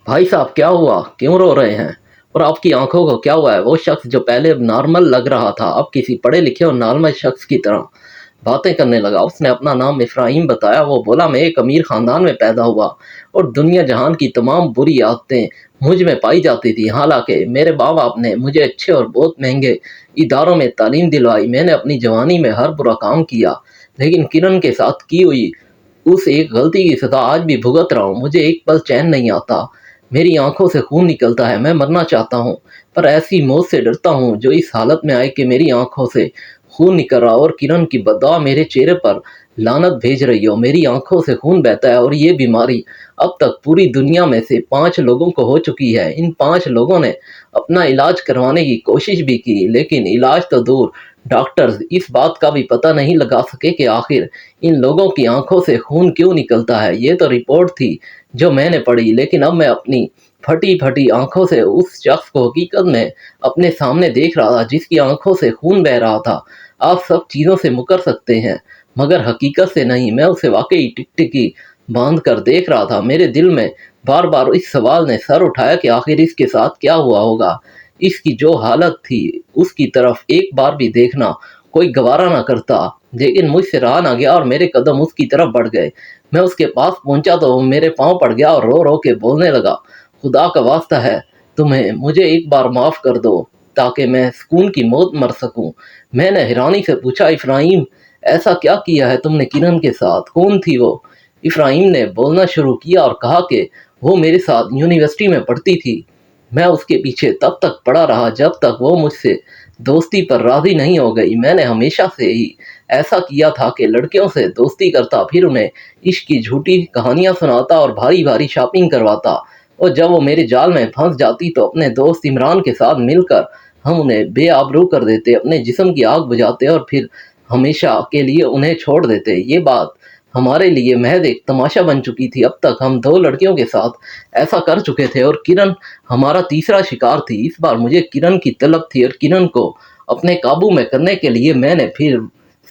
भाई साहब क्या हुआ, क्यों रो रहे हैं? और आपकी आंखों को क्या हुआ है? वो शख्स जो पहले नॉर्मल लग रहा था अब किसी पढ़े लिखे और नॉर्मल शख्स की तरह बातें करने लगा। उसने अपना नाम इफ्राहिम बताया। वो बोला, मैं एक अमीर खानदान में पैदा हुआ और दुनिया जहान की तमाम बुरी आदतें मुझ में पाई जाती थी। हालांकि मेरे माँ बाप ने मुझे अच्छे और बहुत महंगे इदारों में तालीम दिलवाई। मैंने अपनी जवानी में हर बुरा काम किया, लेकिन किरण के साथ की हुई उस एक गलती की सजा आज भी भुगत रहा हूँ। मुझे एक पल चैन नहीं आता। मेरी आंखों से खून निकलता है। मैं मरना चाहता हूँ, पर ऐसी मौत से डरता हूँ जो इस हालत में आए कि मेरी आंखों से खून निकल रहा और किरण की बददुआ मेरे चेहरे पर लानत भेज रही हो। मेरी आंखों से खून बहता है और ये बीमारी अब तक पूरी दुनिया में से 5 लोगों को हो चुकी है। इन 5 लोगों ने अपना इलाज करवाने की कोशिश भी की, लेकिन इलाज तो दूर, डॉक्टर्स इस बात का भी पता नहीं लगा सके कि आखिर इन लोगों की आंखों से खून क्यों निकलता है। ये तो रिपोर्ट थी जो मैंने पढ़ी, लेकिन अब मैं अपनी फटी फटी आंखों से उस शख्स को हकीकत में अपने सामने देख रहा था जिसकी आंखों से खून बह रहा था। आप सब चीज़ों से मुकर सकते हैं, मगर हकीकत से नहीं। मैं उसे वाकई टिकटिकी बांध कर देख रहा था। मेरे दिल में बार बार इस सवाल ने सर उठाया कि आखिर इसके साथ क्या हुआ होगा। इसकी जो हालत थी उसकी तरफ एक बार भी देखना कोई गवारा ना करता, लेकिन मुझसे रहा ना गया और मेरे कदम उसकी तरफ बढ़ गए। मैं उसके पास पहुंचा तो वो मेरे पांव पड़ गया और रो रो के बोलने लगा, खुदा का वास्ता है तुम्हें, मुझे एक बार माफ कर दो ताकि मैं सुकून की मौत मर सकूं। मैंने हैरानी से पूछा, इफ्राहिम, ऐसा क्या किया है तुमने किरण के साथ? कौन थी वो? इफ्राहिम ने बोलना शुरू किया और कहा कि वो मेरे साथ यूनिवर्सिटी में पढ़ती थी। मैं उसके पीछे तब तक पड़ा रहा जब तक वो मुझसे दोस्ती पर राजी नहीं हो गई। मैंने हमेशा से ही ऐसा किया था कि लड़कियों से दोस्ती करता, फिर उन्हें इश्क की झूठी कहानियां सुनाता और भारी भारी शॉपिंग करवाता, और जब वो मेरे जाल में फंस जाती तो अपने दोस्त इमरान के साथ मिलकर हम उन्हें बेआबरू कर देते, अपने जिस्म की आग बुझाते और फिर हमेशा के लिए उन्हें छोड़ देते। ये बात हमारे लिए महज एक तमाशा बन चुकी थी। अब तक हम 2 लड़कियों के साथ ऐसा कर चुके थे और किरण हमारा तीसरा शिकार थी। इस बार मुझे किरण की तलब थी और किरण को अपने काबू में करने के लिए मैंने फिर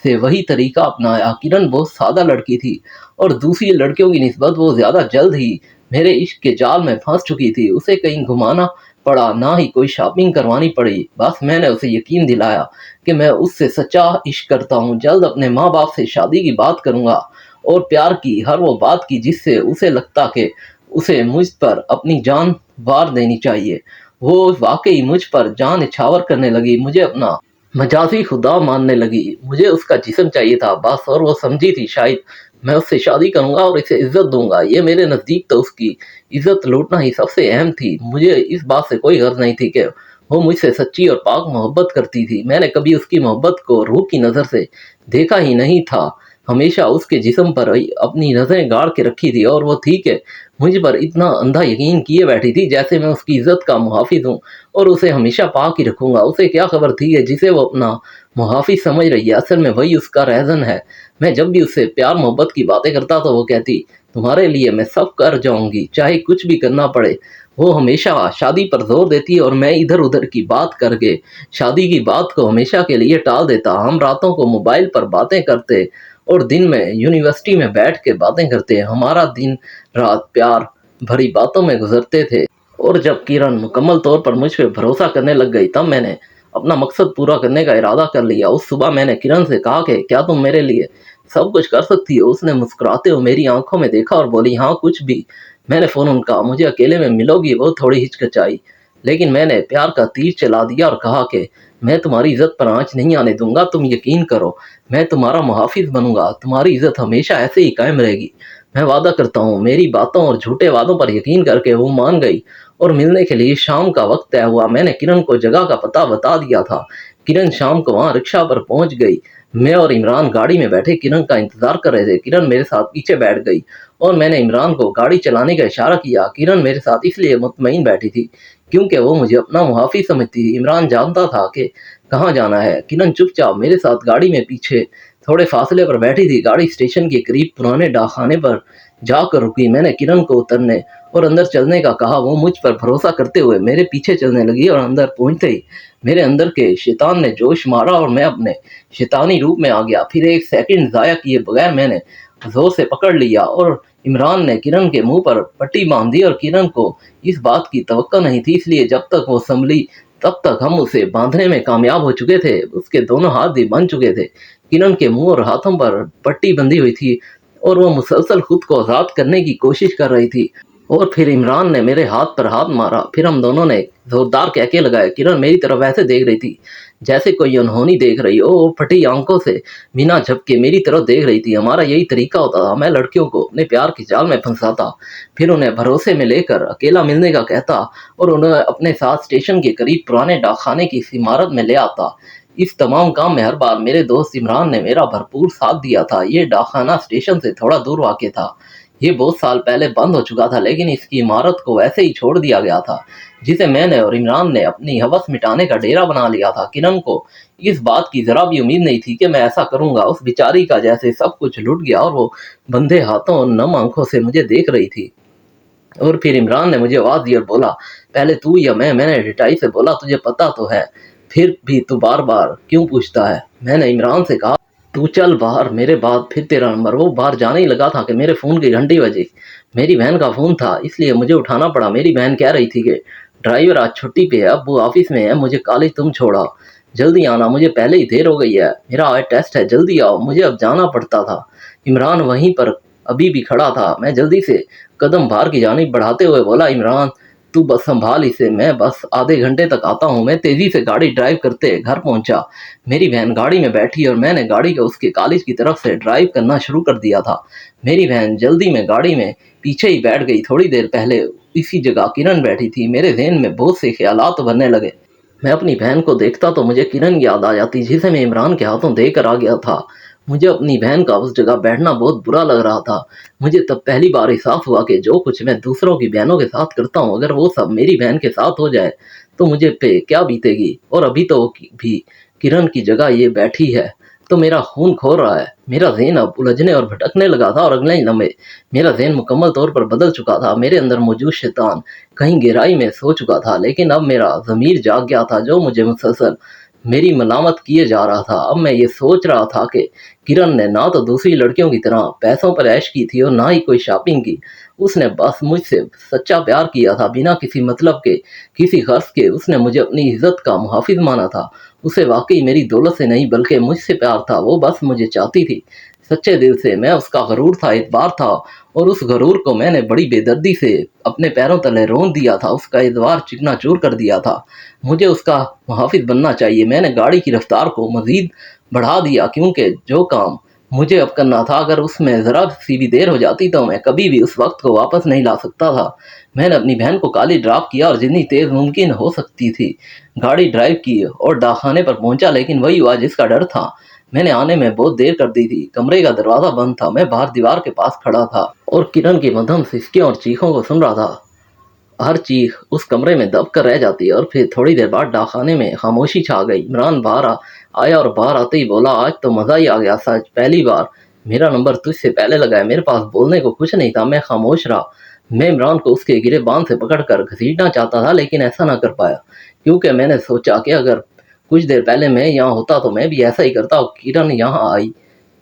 से वही तरीका अपनाया। किरण बहुत सादा लड़की थी और दूसरी लड़कियों की निस्बत वो ज़्यादा जल्द ही मेरे इश्क के जाल में फंस चुकी थी। उसे कहीं घुमाना पड़ा, ना ही कोई शॉपिंग करवानी पड़ी। बस मैंने उसे यकीन दिलाया कि मैं उससे सच्चा इश्क करता हूँ, जल्द अपने माँ बाप से शादी की बात करूँगा और प्यार की हर वो बात की जिससे उसे लगता कि उसे मुझ पर अपनी जान वार देनी चाहिए। वो वाकई मुझ पर जान निछावर करने लगी, मुझे अपना मजाजी खुदा मानने लगी। मुझे उसका जिस्म चाहिए था बस, और वो समझी थी शायद मैं उससे शादी करूंगा और इसे इज्जत दूंगा। ये मेरे नज़दीक तो उसकी इज्जत लूटना ही सबसे अहम थी। मुझे इस बात से कोई गर्ज नहीं थी कि वो मुझसे सच्ची और पाक मोहब्बत करती थी। मैंने कभी उसकी मोहब्बत को रूह की नज़र से देखा ही नहीं था, हमेशा उसके जिस्म पर ही अपनी नज़रें गाड़ के रखी थी और वो थी कि मुझ पर इतना अंधा यकीन किए बैठी थी जैसे मैं उसकी इज्जत का मुहाफिज हूँ और उसे हमेशा पाक ही रखूंगा। उसे क्या खबर थी कि जिसे वो अपना मुहाफिज समझ रही है असल में वही उसका रहज़न है। मैं जब भी उससे प्यार मोहब्बत की बातें करता तो वो कहती, तुम्हारे लिए मैं सब कर जाऊंगी, चाहे कुछ भी करना पड़े। वो हमेशा शादी पर जोर देती और मैं इधर उधर की बात करके शादी की बात को हमेशा के लिए टाल देता। हम रातों को मोबाइल पर बातें करते और दिन में यूनिवर्सिटी में बैठ के बातें करते। हमारा दिन रात प्यार भरी बातों में गुजरते थे। और जब किरण मुकम्मल तौर पर मुझ पे भरोसा करने लग गई तब मैंने अपना मकसद पूरा करने का इरादा कर लिया। उस सुबह मैंने किरण से कहा कि क्या तुम मेरे लिए सब कुछ कर सकती हो? उसने मुस्कुराते हुए मेरी आंखों में देखा और बोली, हाँ, कुछ भी। मैंने फ़ौरन कहा, मुझे अकेले में मिलोगी? वो थोड़ी हिचकिचाई, लेकिन मैंने प्यार का तीर चला दिया और कहा कि मैं तुम्हारी इज्जत पर आंच नहीं आने दूंगा। तुम यकीन करो, मैं तुम्हारा मुहाफिज बनूंगा। तुम्हारी इज्जत हमेशा ऐसे ही कायम रहेगी, मैं वादा करता हूँ। मेरी बातों और झूठे वादों पर यकीन करके वो मान गई और मिलने के लिए शाम का वक्त तय हुआ। मैंने किरण को जगह का पता बता दिया था। किरण शाम को वहां रिक्शा पर पहुंच गई। मैं और इमरान गाड़ी में बैठे किरण का इंतजार कर रहे थे। किरण मेरे साथ पीछे बैठ गई और मैंने इमरान को गाड़ी चलाने का इशारा किया। किरण मेरे साथ इसलिए मुतमईन बैठी थी क्योंकि वो मुझे अपना मुहाफिज समझती थी। इमरान जानता था कि कहाँ जाना है। किरण चुपचाप मेरे साथ गाड़ी में पीछे थोड़े फासले पर बैठी थी। गाड़ी स्टेशन के करीब पुराने डाकखाने पर जाकर रुकी। मैंने किरण को उतरने और अंदर चलने का कहा। वो मुझ पर भरोसा करते हुए मेरे पीछे चलने लगी और अंदर पहुंचते ही मेरे अंदर के शैतान ने जोश मारा और मैं अपने शैतानी रूप में आ गया। फिर एक सेकंड ज़ाया किए बगैर मैंने जोर से पकड़ लिया और इमरान ने किरण के मुंह पर पट्टी बांध दी और किरण को इस बात की तवक्को नहीं थी, इसलिए जब तक वो संभली तब तक हम उसे बांधने में कामयाब हो चुके थे। उसके दोनों हाथ भी बंध चुके थे। किरण के मुंह और हाथों पर पट्टी बंधी हुई थी और वो मुसलसल खुद को आज़ाद करने की कोशिश कर रही थी। और फिर इमरान ने मेरे हाथ पर हाथ मारा। फिर हम दोनों ने जोरदार कहके लगाए। किरण मेरी तरफ ऐसे देख रही थी जैसे कोई अनहोनी देख रही हो। वो फटी आंखों से बिना झपके मेरी तरफ देख रही थी। हमारा यही तरीका होता था। मैं लड़कियों को अपने प्यार की जाल में फंसाता, फिर उन्हें भरोसे में लेकर अकेला मिलने का कहता और उन्हें अपने साथ स्टेशन के करीब पुराने डाकखाने की इस इमारत में ले आता। इस तमाम काम में हर बार मेरे दोस्त इमरान ने मेरा भरपूर साथ दिया था। ये डाकखाना स्टेशन से थोड़ा दूर वाक़ था। ये बहुत साल पहले बंद हो चुका था, लेकिन इसकी इमारत को वैसे ही छोड़ दिया गया था, जिसे मैंने और इमरान ने अपनी हवस मिटाने का डेरा बना लिया था। किरण को इस बात की जरा भी उम्मीद नहीं थी कि मैं ऐसा करूंगा। उस बेचारी का जैसे सब कुछ लुट गया और वो बंधे हाथों और नम आंखों से मुझे देख रही थी। और फिर इमरान ने मुझे आवाज दी और बोला, पहले तू या मैं? मैंने रिटाई से बोला, तुझे पता तो है, फिर भी तू बार बार क्यों पूछता है? मैंने इमरान से कहा, तू चल बाहर, मेरे बाद फिर तेरा नंबर। वो बाहर जाने ही लगा था कि मेरे फ़ोन की घंटी बजी। मेरी बहन का फ़ोन था, इसलिए मुझे उठाना पड़ा। मेरी बहन कह रही थी कि ड्राइवर आज छुट्टी पे है, अब वो ऑफिस में है, मुझे कॉलेज तुम छोड़ा, जल्दी आना, मुझे पहले ही देर हो गई है, मेरा आज टेस्ट है, जल्दी आओ। मुझे अब जाना पड़ता था। इमरान वहीं पर अभी भी खड़ा था। मैं जल्दी से कदम बाहर की जानिब बढ़ाते हुए बोला, इमरान तू बस संभाल इसे, मैं बस आधे घंटे तक आता हूँ। मैं तेजी से गाड़ी ड्राइव करते घर पहुंचा। मेरी बहन गाड़ी में बैठी और मैंने गाड़ी को उसके कॉलेज की तरफ से ड्राइव करना शुरू कर दिया था। मेरी बहन जल्दी में गाड़ी में पीछे ही बैठ गई। थोड़ी देर पहले इसी जगह किरण बैठी थी। मेरे जहन में बहुत से ख्यालात बनने लगे। मैं अपनी बहन को देखता तो मुझे किरण याद आ जाती, जिसे मैं इमरान के हाथों देकर आ गया था। मुझे अपनी बहन का उस जगह बैठना बहुत बुरा लग रहा था। मुझे तब पहली बार एहसास हुआ कि जो कुछ मैं दूसरों की बहनों के साथ करता हूँ, अगर वो सब मेरी बहन के साथ हो जाए तो मुझे पे क्या बीतेगी। और अभी तो वो भी किरण की जगह ये बैठी है, तो मेरा खून खौल रहा है। मेरा ज़हन अब उलझने और भटकने लगा था और अगले ही लम्हे मेरा ज़हन मुकम्मल तौर पर बदल चुका था। मेरे अंदर मौजूद शैतान कहीं गहराई में सो चुका था, लेकिन अब मेरा ज़मीर जाग गया था, जो मुझे मुसलसल मेरी मलामत किए जा रहा था। अब मैं ये सोच रहा था कि किरण ने ना तो दूसरी लड़कियों की तरह पैसों पर ऐश की थी और ना ही कोई शॉपिंग की। उसने बस मुझसे सच्चा प्यार किया था, बिना किसी मतलब के, किसी गर्ज के। उसने मुझे अपनी इज्जत का मुहाफिज माना था। उसे वाकई मेरी दौलत से नहीं बल्कि मुझसे प्यार था। वो बस मुझे चाहती थी सच्चे दिल से। मैं उसका गरूर था, एतबार था, और उस गरूर को मैंने बड़ी बेदर्दी से अपने पैरों तले रोन दिया था। उसका एतबार चिकना चूर कर दिया था। मुझे उसका मुहाफिज बनना चाहिए। मैंने गाड़ी की रफ्तार को मजीद बढ़ा दिया, क्योंकि जो काम मुझे अब करना था, अगर उसमें ज़रा सी भी देर हो जाती तो मैं कभी भी उस वक्त को वापस नहीं ला सकता था। मैंने अपनी बहन को कॉलेज ड्रॉप किया और जितनी तेज़ मुमकिन हो सकती थी गाड़ी ड्राइव की और डाकखाने पर पहुंचा, लेकिन वही हुआ जिसका डर था। मैंने आने में बहुत देर कर दी थी। कमरे का दरवाज़ा बंद था। मैं बाहर दीवार के पास खड़ा था और किरण की मध्यम सिसकियों और चीखों को सुन रहा था। हर चीख उस कमरे में दब कर रह जाती है। और फिर थोड़ी देर बाद डाकखाने में खामोशी छा गई। इमरान बाहर आया और बाहर आते ही बोला, आज तो मज़ा ही आ गया। सच पहली बार मेरा नंबर तुझसे पहले लगा है। मेरे पास बोलने को कुछ नहीं था। मैं खामोश रहा। मैं इमरान को उसके गिरेबान से पकड़कर घसीटना चाहता था, लेकिन ऐसा ना कर पाया, क्योंकि मैंने सोचा कि अगर कुछ देर पहले मैं यहाँ होता तो मैं भी ऐसा ही करता। किरण यहाँ आई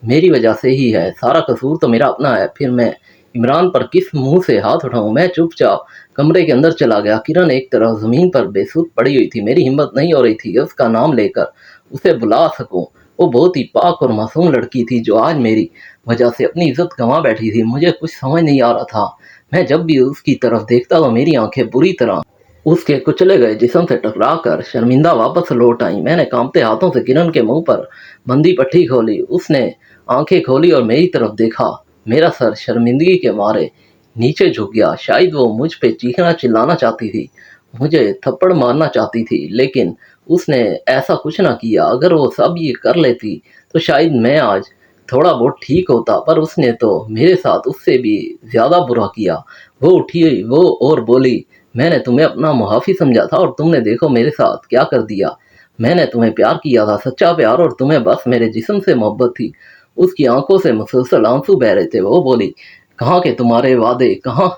मेरी वजह से ही है, सारा कसूर तो मेरा अपना है। फिर मैं इमरान पर किस मुंह से हाथ उठाऊं? मैं चुपचाप कमरे के अंदर चला गया। किरण एक तरफ ज़मीन पर बेसुध पड़ी हुई थी। मेरी हिम्मत नहीं हो रही थी कि उसका नाम लेकर उसे बुला सकूं। वो बहुत ही पाक और मासूम लड़की थी, जो आज मेरी वजह से अपनी इज्जत गंवा बैठी थी। मुझे कुछ समझ नहीं आ रहा था। मैं जब भी उसकी तरफ देखता तो मेरी आंखें बुरी तरह उसके कुचले गए जिस्म से टकरा कर शर्मिंदा वापस लौट आई। मैंने कांपते हाथों से किरण के मुंह पर बंदी पट्टी खोली। उसने आंखें खोली और मेरी तरफ देखा। मेरा सर शर्मिंदगी के मारे नीचे झुक गया। शायद वो मुझ पे चीखना चिल्लाना चाहती थी, मुझे थप्पड़ मारना चाहती थी, लेकिन उसने ऐसा कुछ ना किया। अगर वो सब ये कर लेती तो शायद मैं आज थोड़ा बहुत ठीक होता, पर उसने तो मेरे साथ उससे भी ज़्यादा बुरा किया। वो उठी वो और बोली, मैंने तुम्हें अपना मुहाफिज समझा था और तुमने देखो मेरे साथ क्या कर दिया। मैंने तुम्हें प्यार किया था, सच्चा प्यार, और तुम्हें बस मेरे जिस्म से मोहब्बत थी। उसकी आंखों से मुसलसल आंसू बह रहे थे। वो बोली, कहाँ के तुम्हारे वादे, कहाँ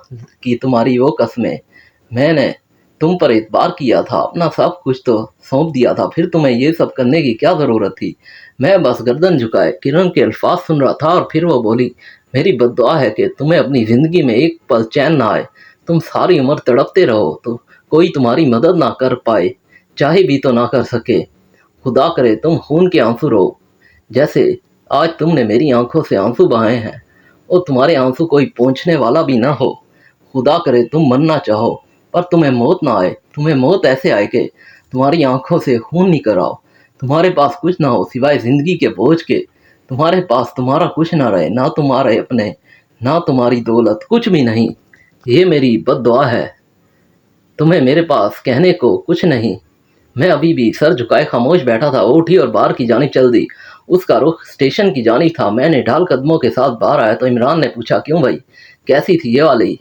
की तुम्हारी वो कस्में? मैंने तुम पर एतबार किया था, अपना सब कुछ तो सौंप दिया था, फिर तुम्हें ये सब करने की क्या ज़रूरत थी? मैं बस गर्दन झुकाए किरण के अल्फाज सुन रहा था और फिर वो बोली, میری بد دعا ہے کہ تمہیں اپنی زندگی میں ایک پل چین نہ آئے، تم ساری عمر تڑپتے رہو تو کوئی تمہاری مدد نہ کر پائے، چاہے بھی تو نہ کر سکے۔ خدا کرے تم خون کے آنسو رو، جیسے آج تم نے میری آنکھوں سے آنسو بہائے ہیں، اور تمہارے آنسو کوئی پہنچنے والا بھی نہ ہو۔ خدا کرے تم مرنا چاہو پر تمہیں موت نہ آئے، تمہیں موت ایسے آئے کہ تمہاری آنکھوں سے خون نکل آؤ، تمہارے پاس کچھ نہ ہو سوائے زندگی کے بوجھ کے، تمہارے پاس تمہارا کچھ نہ رہے، نہ تمہارے اپنے نہ تمہاری دولت، کچھ بھی نہیں۔ یہ میری بد دعا ہے، تمہیں میرے پاس کہنے کو کچھ نہیں۔ میں ابھی بھی سر جھکائے خاموش بیٹھا تھا، وہ اٹھی اور باہر کی جانب چل دی۔ اس کا رخ اسٹیشن کی جانب تھا۔ میں نے ڈھال قدموں کے ساتھ باہر آیا تو عمران نے پوچھا، کیوں بھائی، کیسی تھی یہ والی؟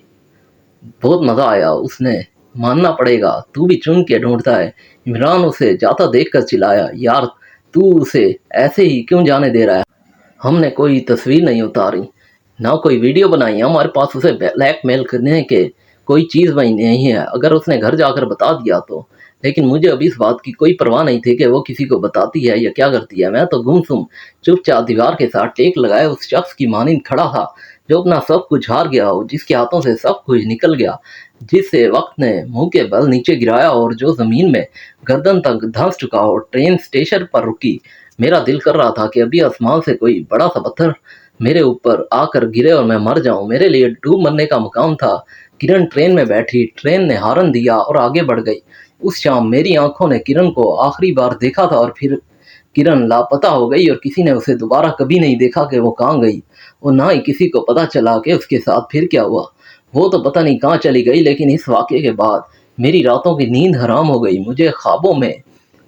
بہت مزہ آیا، اس نے ماننا پڑے گا، تو بھی چن کے ڈھونڈتا ہے۔ عمران اسے جاتا دیکھ کر چلایا، یار تو اسے ایسے ہی کیوں جانے دے رہا ہے؟ ہم نے کوئی تصویر نہیں اتاری، نہ کوئی ویڈیو بنائی، ہمارے پاس اسے بلیک میل کرنے کے کوئی چیز وہی نہیں ہے، اگر اس نے گھر جا کر بتا دیا تو۔ لیکن مجھے اب اس بات کی کوئی پرواہ نہیں تھی کہ وہ کسی کو بتاتی ہے یا کیا کرتی ہے۔ میں تو گمسم چپ چاپ دیوار کے ساتھ ٹیک لگائے اس شخص کی مانند کھڑا تھا جو اپنا سب کچھ ہار گیا ہو، جس کے ہاتھوں سے سب کچھ نکل گیا، جس سے وقت نے منہ کے بل نیچے گرایا اور جو زمین میں گردن تک دھنس چکا ہو۔ ٹرین اسٹیشن پر رکی، میرا دل کر رہا تھا کہ ابھی آسمان سے کوئی بڑا سا پتھر میرے اوپر آ کر گرے اور میں مر جاؤں۔ میرے لیے ڈوب مرنے کا مقام تھا۔ کرن ٹرین میں بیٹھی، ٹرین نے ہارن دیا اور آگے بڑھ گئی۔ اس شام میری آنکھوں نے کرن کو آخری بار دیکھا تھا، اور پھر کرن لاپتہ ہو گئی اور کسی نے اسے دوبارہ کبھی نہیں دیکھا کہ وہ کہاں گئی، اور نہ ہی کسی کو پتہ چلا کہ اس کے ساتھ پھر کیا ہوا۔ وہ تو پتہ نہیں کہاں چلی گئی، لیکن اس واقعے کے بعد میری راتوں کی نیند حرام ہو گئی۔ مجھے خوابوں میں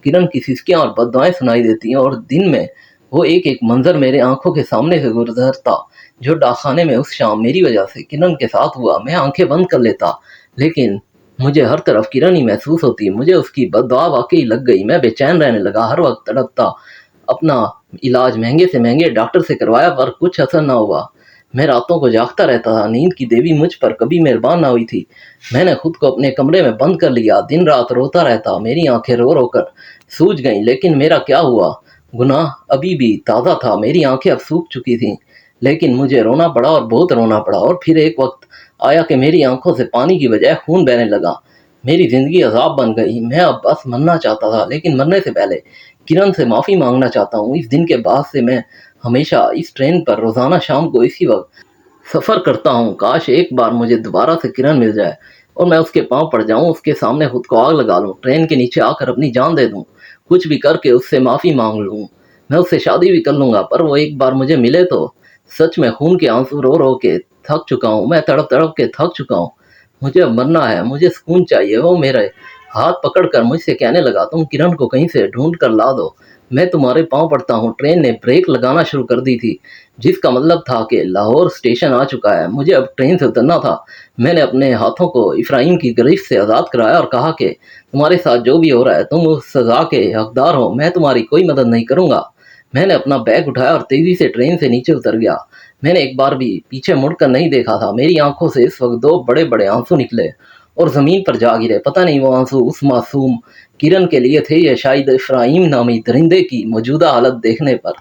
کرن کی سسکیاں اور بددعائیں سنائی دیتی ہیں، اور دن میں وہ ایک ایک منظر میرے آنکھوں کے سامنے سے گزرتا جو ڈاکخانے میں اس شام میری وجہ سے کرن کے ساتھ ہوا۔ میں آنکھیں بند کر لیتا، لیکن مجھے ہر طرف کرن ہی محسوس ہوتی۔ مجھے اس کی بد دعا واقعی لگ گئی۔ میں بے چین رہنے لگا، ہر وقت تڑپتا۔ اپنا علاج مہنگے سے مہنگے ڈاکٹر سے کروایا پر کچھ اثر نہ ہوا۔ میں راتوں کو جاگتا رہتا تھا، نیند کی دیوی مجھ پر کبھی مہربان نہ ہوئی تھی۔ میں نے خود کو اپنے کمرے میں بند کر لیا، دن رات روتا رہتا۔ میری آنکھیں رو رو کر سوج گئیں، لیکن میرا کیا ہوا؟ گناہ ابھی بھی تازہ تھا، میری آنکھیں اب سوکھ چکی تھیں، لیکن مجھے رونا پڑا اور بہت رونا پڑا۔ اور پھر ایک وقت آیا کہ میری آنکھوں سے پانی کی بجائے خون بہنے لگا۔ میری زندگی عذاب بن گئی۔ میں اب بس مرنا چاہتا تھا، لیکن مرنے سے پہلے کرن سے معافی مانگنا چاہتا ہوں۔ اس دن کے بعد سے میں ہمیشہ اس ٹرین پر روزانہ شام کو اسی وقت سفر کرتا ہوں۔ کاش ایک بار مجھے دوبارہ سے کرن مل جائے اور میں اس کے پاؤں پڑ جاؤں، اس کے سامنے خود کو آگ لگا لوں، ٹرین کے نیچے آ کر اپنی جان دے دوں، کچھ بھی کر کے اس سے معافی مانگ لوں۔ میں اس سے شادی بھی کر لوں گا، پر وہ ایک بار مجھے ملے تو۔ سچ میں خون کے آنسو رو رو کے تھک چکا ہوں، میں تڑپ تڑپ کے تھک چکا ہوں۔ مجھے اب مرنا ہے، مجھے سکون چاہیے۔ وہ میرے ہاتھ پکڑ کر مجھ سے کہنے لگا، تم کرن کو کہیں سے ڈھونڈ کر لا دو، میں تمہارے پاؤں پڑتا ہوں۔ ٹرین نے بریک لگانا شروع کر دی تھی، جس کا مطلب تھا کہ لاہور اسٹیشن آ چکا ہے۔ مجھے اب ٹرین سے اترنا تھا۔ میں نے اپنے ہاتھوں کو افرایم کی گرفت سے آزاد کرایا اور کہا کہ تمہارے ساتھ جو بھی ہو رہا ہے تم اس سزا کے حقدار ہو، میں تمہاری کوئی مدد نہیں کروں گا۔ میں نے اپنا بیگ اٹھایا اور تیزی سے ٹرین سے نیچے اتر گیا۔ میں نے ایک بار بھی پیچھے مڑ کر نہیں دیکھا تھا۔ میری آنکھوں سے اس وقت دو بڑے بڑے آنسو نکلے اور زمین پر جا گرے۔ پتہ نہیں وہ آنسو اس معصوم کرن کے لیے تھے یا شاید افرایم نامی درندے کی موجودہ حالت دیکھنے پر۔